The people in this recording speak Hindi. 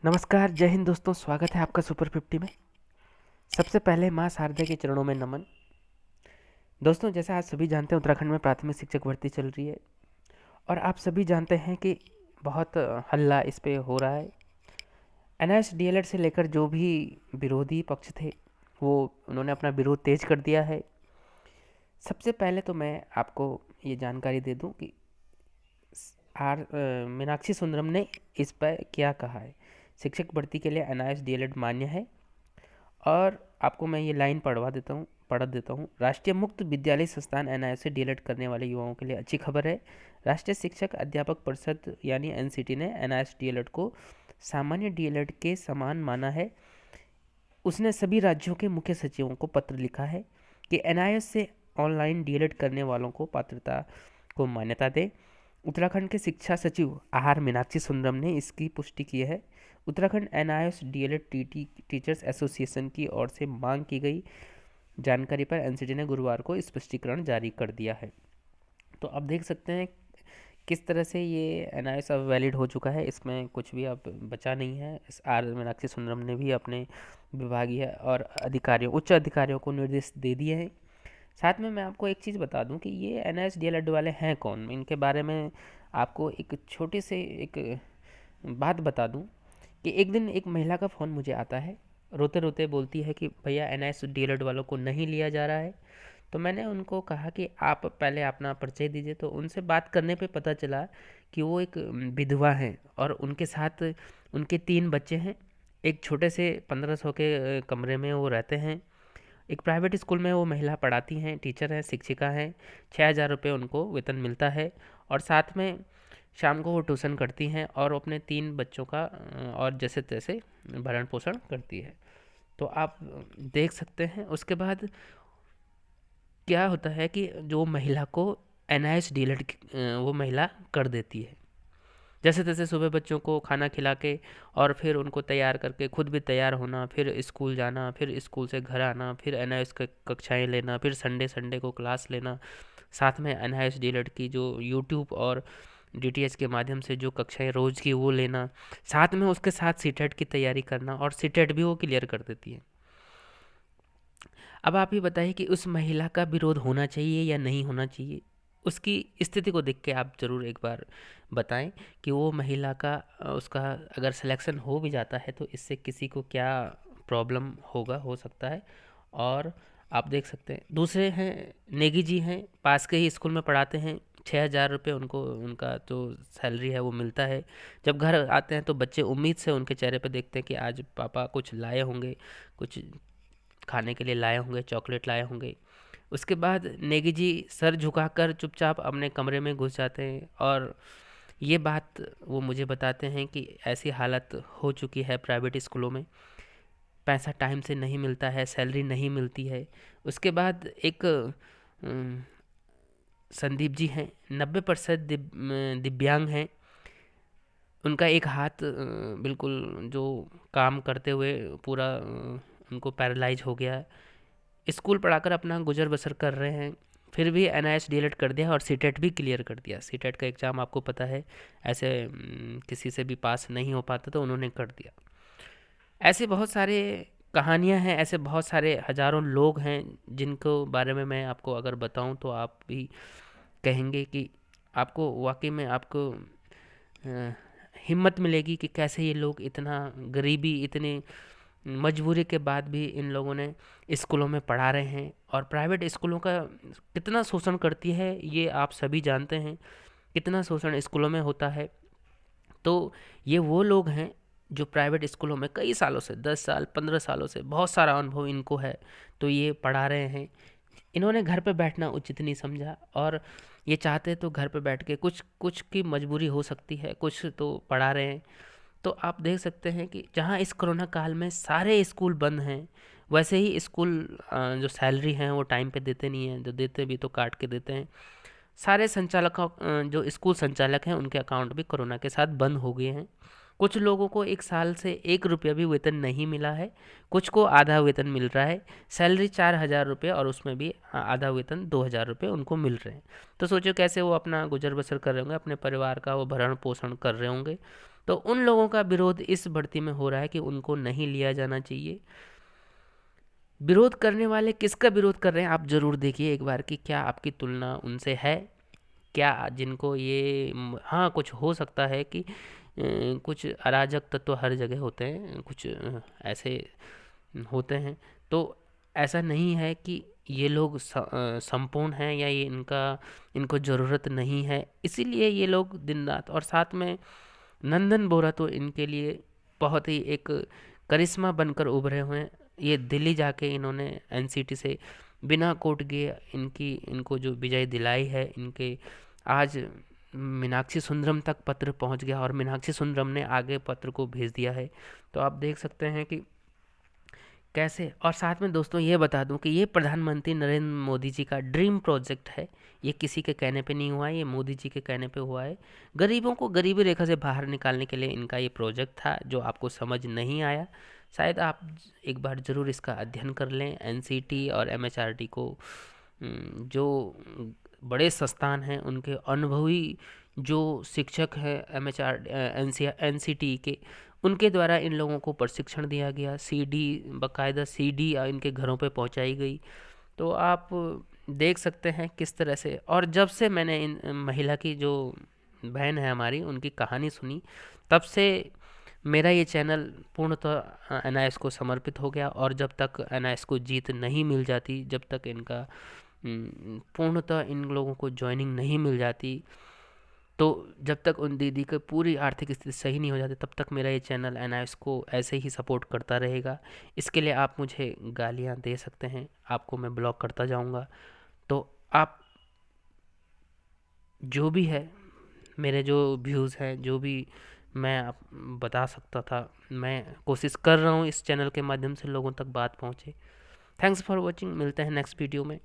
नमस्कार, जय हिंद दोस्तों। स्वागत है आपका सुपर 50 में। सबसे पहले माँ शारदा के चरणों में नमन। दोस्तों, जैसा आप सभी जानते हैं, उत्तराखंड में प्राथमिक शिक्षक भर्ती चल रही है और आप सभी जानते हैं कि बहुत हल्ला इस पे हो रहा है। एनआईएस डीएलएड से लेकर जो भी विरोधी पक्ष थे वो उन्होंने अपना विरोध तेज कर दिया है। सबसे पहले तो मैं आपको ये जानकारी दे दूं कि मीनाक्षी सुंदरम ने इस पर क्या कहा है। शिक्षक भर्ती के लिए एनआईएस डीएलएड मान्य है और आपको मैं ये लाइन पढ़ देता हूँ। राष्ट्रीय मुक्त विद्यालय संस्थान एनआईएस से डीएलएड करने वाले युवाओं के लिए अच्छी खबर है। राष्ट्रीय शिक्षक अध्यापक परिषद यानी एनसीटी ने एनआईएस डीएलएड को सामान्य डीएलएड के समान माना है। उसने सभी राज्यों के मुख्य सचिवों को पत्र लिखा है कि एनआईएस से ऑनलाइन डीएलएड करने वालों को पात्रता को मान्यता दे। उत्तराखंड के शिक्षा सचिव आर मीनाक्षी सुंदरम ने इसकी पुष्टि की है। Uttarakhand NIS DElEd teachers association की ओर से मांग की गई जानकारी पर एनसीटी ने गुरुवार को स्पष्टीकरण जारी कर दिया है। तो आप देख सकते हैं किस तरह से ये एनआईएस अब वैलिड हो चुका है, इसमें कुछ भी अब बचा नहीं है। इस आर मीनाक्षी सुंदरम ने भी अपने विभागीय और उच्च अधिकारियों को निर्देश दे दिए हैं। साथ में मैं आपको एक चीज़ बता दूं कि ये एनआईएस डीएलएड वाले हैं कौन। इनके बारे में आपको एक छोटे से एक बात बता दूं कि एक दिन एक महिला का फ़ोन मुझे आता है, रोते रोते बोलती है कि भैया एनआईएस डीएलएड वालों को नहीं लिया जा रहा है। तो मैंने उनको कहा कि आप पहले अपना परिचय दीजिए। तो उनसे बात करने पे पता चला कि वो एक विधवा हैं और उनके साथ उनके 3 बच्चे हैं। एक छोटे से 1500 के कमरे में वो रहते हैं। एक प्राइवेट स्कूल में वो महिला पढ़ाती हैं, टीचर हैं, शिक्षिका हैं। 6,000 रुपये उनको वेतन मिलता है और साथ में शाम को वो ट्यूशन करती हैं और अपने 3 बच्चों का और जैसे तैसे भरण पोषण करती है। तो आप देख सकते हैं उसके बाद क्या होता है कि जो महिला को एनआईएस डीएलएड वो महिला कर देती है। जैसे तैसे सुबह बच्चों को खाना खिला के और फिर उनको तैयार करके खुद भी तैयार होना, फिर स्कूल जाना, फिर स्कूल से घर आना, फिर एनआईएस कक्षाएं लेना, फिर संडे संडे को क्लास लेना। साथ में एनआईएस डीएलएड की जो यूट्यूब और डीटीएच के माध्यम से जो कक्षाएं रोज़ की वो लेना, साथ में उसके साथ सीटेट की तैयारी करना और सीटेट भी वो क्लियर कर देती है। अब आप ही बताइए कि उस महिला का विरोध होना चाहिए या नहीं होना चाहिए। उसकी स्थिति को देख के आप ज़रूर एक बार बताएं कि वो महिला का उसका अगर सिलेक्शन हो भी जाता है तो इससे किसी को क्या प्रॉब्लम हो सकता है। और आप देख सकते हैं दूसरे हैं नेगी जी हैं, पास के ही स्कूल में पढ़ाते हैं। 6,000 रुपये उनको उनका जो सैलरी है वो मिलता है। जब घर आते हैं तो बच्चे उम्मीद से उनके चेहरे पे देखते हैं कि आज पापा कुछ लाए होंगे, कुछ खाने के लिए लाए होंगे, चॉकलेट लाए होंगे। उसके बाद नेगी जी सर झुकाकर चुपचाप अपने कमरे में घुस जाते हैं और ये बात वो मुझे बताते हैं कि ऐसी हालत हो चुकी है प्राइवेट स्कूलों में। पैसा टाइम से नहीं मिलता है, सैलरी नहीं मिलती है। उसके बाद एक संदीप जी हैं, 90% दिव्यांग हैं। उनका एक हाथ बिल्कुल जो काम करते हुए पूरा उनको पैरालाइज हो गया है। स्कूल पढ़ाकर अपना गुजर बसर कर रहे हैं, फिर भी एनआईएस डीएलएड कर दिया और सीटेट भी क्लियर कर दिया। सीटेट का एग्ज़ाम आपको पता है ऐसे किसी से भी पास नहीं हो पाता, तो उन्होंने कर दिया। ऐसे बहुत सारे कहानियाँ हैं, ऐसे बहुत सारे हज़ारों लोग हैं जिनको बारे में मैं आपको अगर बताऊं तो आप भी कहेंगे कि आपको वाकई में आपको हिम्मत मिलेगी कि कैसे ये लोग इतना गरीबी, इतने मजबूरी के बाद भी इन लोगों ने स्कूलों में पढ़ा रहे हैं। और प्राइवेट स्कूलों का कितना शोषण करती है ये आप सभी जानते हैं, कितना शोषण स्कूलों में होता है। तो ये वो लोग हैं जो प्राइवेट स्कूलों में कई सालों से 10 साल 15 सालों से बहुत सारा अनुभव इनको है, तो ये पढ़ा रहे हैं। इन्होंने घर पे बैठना उचित नहीं समझा और ये चाहते तो घर पे बैठ के कुछ कुछ की मजबूरी हो सकती है, कुछ तो पढ़ा रहे हैं। तो आप देख सकते हैं कि जहाँ इस कोरोना काल में सारे स्कूल बंद हैं, वैसे ही स्कूल जो सैलरी हैं वो टाइम पे देते नहीं हैं, जो देते भी तो काट के देते हैं। सारे संचालकों जो स्कूल संचालक हैं उनके अकाउंट भी कोरोना के साथ बंद हो गए हैं। कुछ लोगों को 1 साल से 1 रुपया भी वेतन नहीं मिला है, कुछ को आधा वेतन मिल रहा है। सैलरी 4,000 रुपये और उसमें भी आधा वेतन 2,000 रुपये उनको मिल रहे हैं। तो सोचो कैसे वो अपना गुजर बसर कर रहे होंगे, अपने परिवार का वो भरण पोषण कर रहे होंगे। तो उन लोगों का विरोध इस भर्ती में हो रहा है कि उनको नहीं लिया जाना चाहिए। विरोध करने वाले किसका विरोध कर रहे हैं आप ज़रूर देखिए एक बार कि क्या आपकी तुलना उनसे है, क्या जिनको ये हाँ, कुछ हो सकता है कि कुछ अराजक तत्व हर जगह होते हैं, कुछ ऐसे होते हैं, तो ऐसा नहीं है कि ये लोग संपूर्ण हैं या ये इनको ज़रूरत नहीं है, इसीलिए ये लोग दिन रात। और साथ में नंदन बोरा तो इनके लिए बहुत ही एक करिश्मा बनकर उभरे हुए हैं। ये दिल्ली जाके इन्होंने एनसीटी से बिना कोर्ट गए इनको जो विजय दिलाई है, इनके आज मीनाक्षी सुंदरम तक पत्र पहुंच गया और मीनाक्षी सुंदरम ने आगे पत्र को भेज दिया है। तो आप देख सकते हैं कि कैसे। और साथ में दोस्तों ये बता दूं कि ये प्रधानमंत्री नरेंद्र मोदी जी का ड्रीम प्रोजेक्ट है। ये किसी के कहने पे नहीं हुआ है, ये मोदी जी के कहने पे हुआ है। गरीबों को गरीबी रेखा से बाहर निकालने के लिए इनका ये प्रोजेक्ट था, जो आपको समझ नहीं आया। शायद आप एक बार ज़रूर इसका अध्ययन कर लें। एनसीटी और एमएचआरडी को जो बड़े संस्थान हैं, उनके अनुभवी जो शिक्षक हैं एमएचआर एनसीटी के, उनके द्वारा इन लोगों को प्रशिक्षण दिया गया। सीडी, बाकायदा सीडी इनके घरों पे पहुंचाई गई। तो आप देख सकते हैं किस तरह से। और जब से मैंने इन महिला की जो बहन है हमारी, उनकी कहानी सुनी, तब से मेरा ये चैनल पूर्णतः एनआईएस को समर्पित हो गया। और जब तक एनआईएस को जीत नहीं मिल जाती, जब तक इनका पूर्णतः इन लोगों को ज्वाइनिंग नहीं मिल जाती, तो जब तक उन दीदी की पूरी आर्थिक स्थिति सही नहीं हो जाती, तब तक मेरा ये चैनल एनआईएस को ऐसे ही सपोर्ट करता रहेगा। इसके लिए आप मुझे गालियाँ दे सकते हैं, आपको मैं ब्लॉक करता जाऊंगा। तो आप जो भी है, मेरे जो व्यूज़ हैं, जो भी मैं आप बता सकता था, मैं कोशिश कर रहा हूँ इस चैनल के माध्यम से लोगों तक बात पहुँचे। Thanks for watching. मिलते हैं नेक्स्ट वीडियो में।